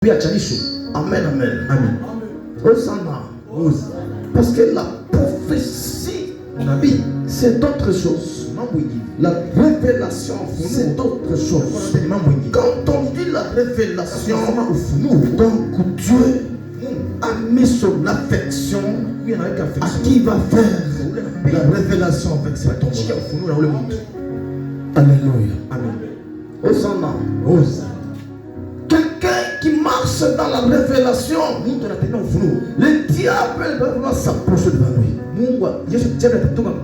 Amen, amen, amen. Hosanna. Parce que la prophétie, c'est d'autres choses. La révélation, c'est d'autres choses. Quand on dit la révélation, donc Dieu a mis son affection à qui va faire la révélation avec cet homme. Alléluia. Amen. Hosanna. Quelqu'un qui marche dans la révélation, le diable va s'approcher devant lui.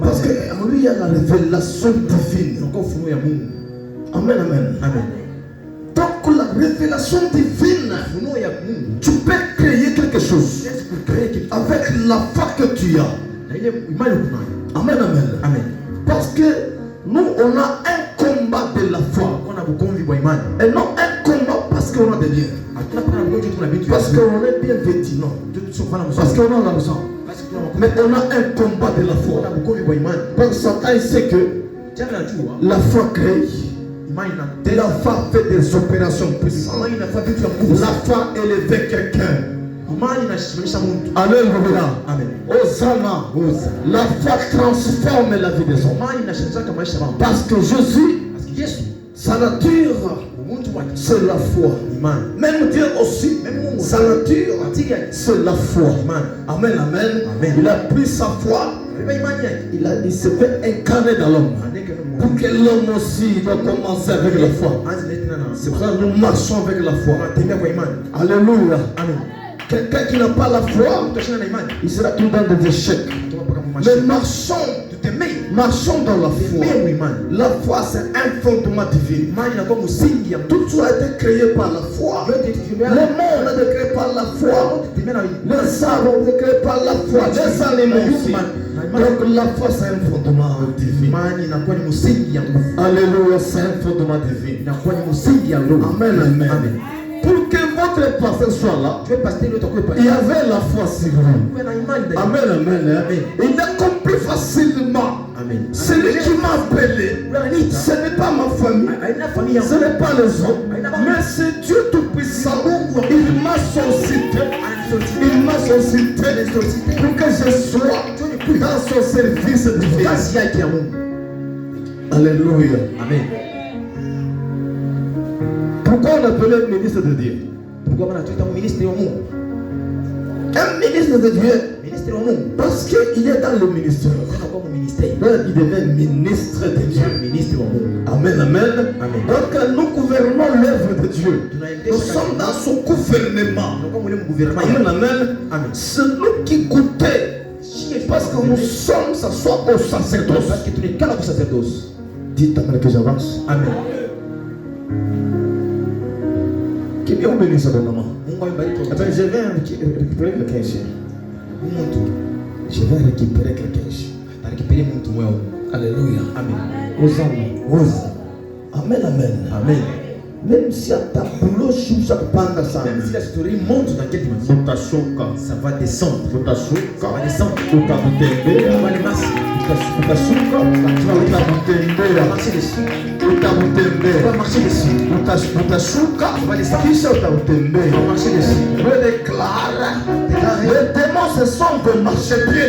Parce que lui, il y a la révélation divine. Amen, amen, amen. Donc la révélation divine, tu peux créer quelque chose avec la foi que tu as. Amen, amen, amen. Parce que nous, on a un combat de la foi. Et non un combat parce qu'on a des liens. Parce qu'on est bien vêtu, non. Parce qu'on a l'argent. Mais on a un combat de la foi. Parce que Satan il sait que la foi crée. La foi fait des opérations puissantes. La foi élève quelqu'un. Alléluia. Hosanna. La foi transforme la vie des hommes. Parce que Jésus, sa nature, c'est la foi. Même Dieu aussi, sa nature, c'est la foi. Amen, amen. Il a pris sa foi. Il s'est fait incarner dans l'homme. Pour que l'homme aussi doit commencer avec la foi. C'est pour ça que nous marchons avec la foi. Alléluia. Quelqu'un qui n'a pas la foi, il sera tout dans des échecs. Mais marchons dans la foi. La foi, c'est un fondement divin. Tout cela a été créé par la foi. Le monde a été créé par la foi. Les arbres ont été créés par la foi. Les animaux aussi. Donc la foi, c'est un fondement divin. Alléluia, c'est un fondement divin. Amen, amen. Pour que votre pasteur soit là, il y avait la foi sur lui. Amen, amen. Il accomplit facilement. Celui qui m'a appelé, ce n'est pas ma famille, ce n'est pas les hommes, mais c'est Dieu Tout-Puissant. Il m'a sollicité. Il m'a sollicité pour que je sois dans son service divin. Alléluia. Amen. Pourquoi on appelait le ministre de Dieu? Un ministre de Dieu. Parce qu'il est dans le ministère. Il devient ministre de Dieu. Amen, amen. Donc nous gouvernons l'œuvre de Dieu. Nous sommes dans son gouvernement. Amen, amen. C'est nous qui goûtons. Parce que nous sommes, ça soit au sacerdoce. Dites amen que j'avance. Amen. Qui bien au béni ça de maman. Je vais récupérer quelqu'un ici. Je vais récupérer quelqu'un ici. Alléluia. Amen. Hosanna. Amen, amen. Amen. Même si à ta boulot, ça panda ça. Même si la story monte dans quelle dimension, ça va descendre. Ça va descendre. Tu vas les masses. Tu vas marcher dessus. Tu vas marcher dessus. Tu vas marcher dessus. Je déclare, les démons se sont de marcher-pied.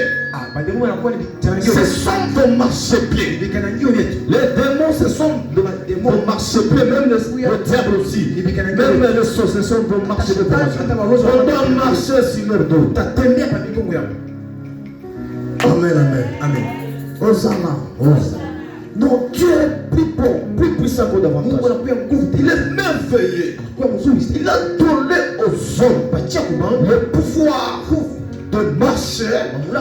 Ce sont de marcher-pied. Les démons se sont de marcher-pied. Même le diable aussi. Même les sorciers sont de marcher-pied. On doit marcher sur leur dos. Amen, amen. Amen. Hosanna. Non, Dieu est plus bon, plus puissant que davantage. Il est merveilleux. Il a donné aux hommes le pouvoir de marcher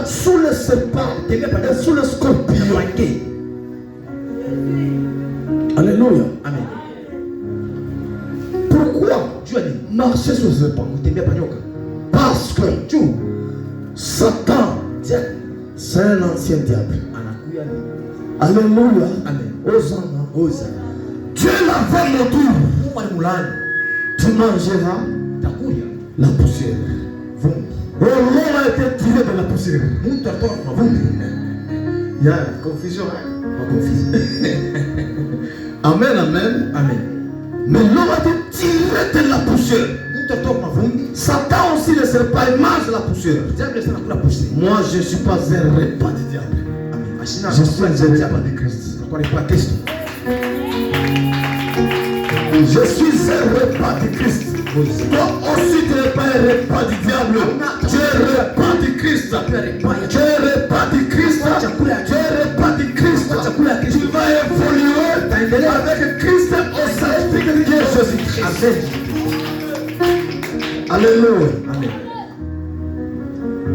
sous le serpent et sous le scorpion. Alléluia. Amen. Pourquoi Dieu a dit marcher sous le serpent? Parce que Satan, c'est un ancien diable. Alléluia. Amen. Hosanna. Dieu l'a fait le tour. Tu mangeras la poussière. L'homme a été tiré de la poussière. Il y a confusion. Amen, amen. Amen. Mais l'homme a été tiré de la poussière. Satan aussi ne sert pas, il mange la poussière. Moi je ne suis pas un repas du diable. Je suis un repas de Christ. Je suis un repas de Christ. Toi aussi tu n'es pas un repas du diable. Tu es un repas de Christ. Tu es un repas de Christ. Tu es un repas de Christ. Tu vas évoluer avec Christ au sein de Jésus-Christ. Alléluia. Amen.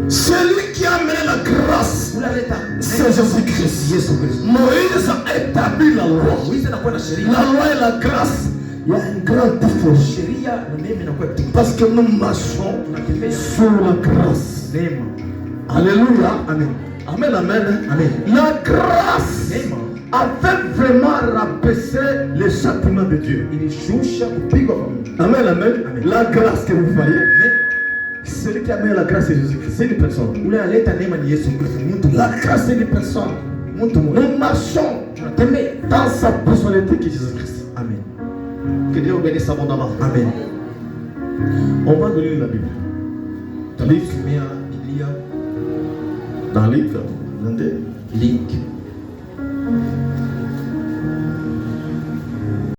Celui qui a amené la grâce, c'est Jésus-Christ. Moïse a établi la loi. La loi et la grâce, il y a une grande différence. Parce que nous marchons sur la grâce. Alléluia. Amen. Amen. Amen. Amen. La grâce avait vraiment rabaissé les châtiments de Dieu. Amen. Amen. La grâce que vous voyez. Celui qui a mis la grâce c'est Jésus-Christ, c'est une personne. La grâce c'est une personne. Nous marchons dans sa personnalité qui est Jésus-Christ. Amen. Que Dieu bénisse abondamment. Amen. On va lire la Bible. Dans le livre.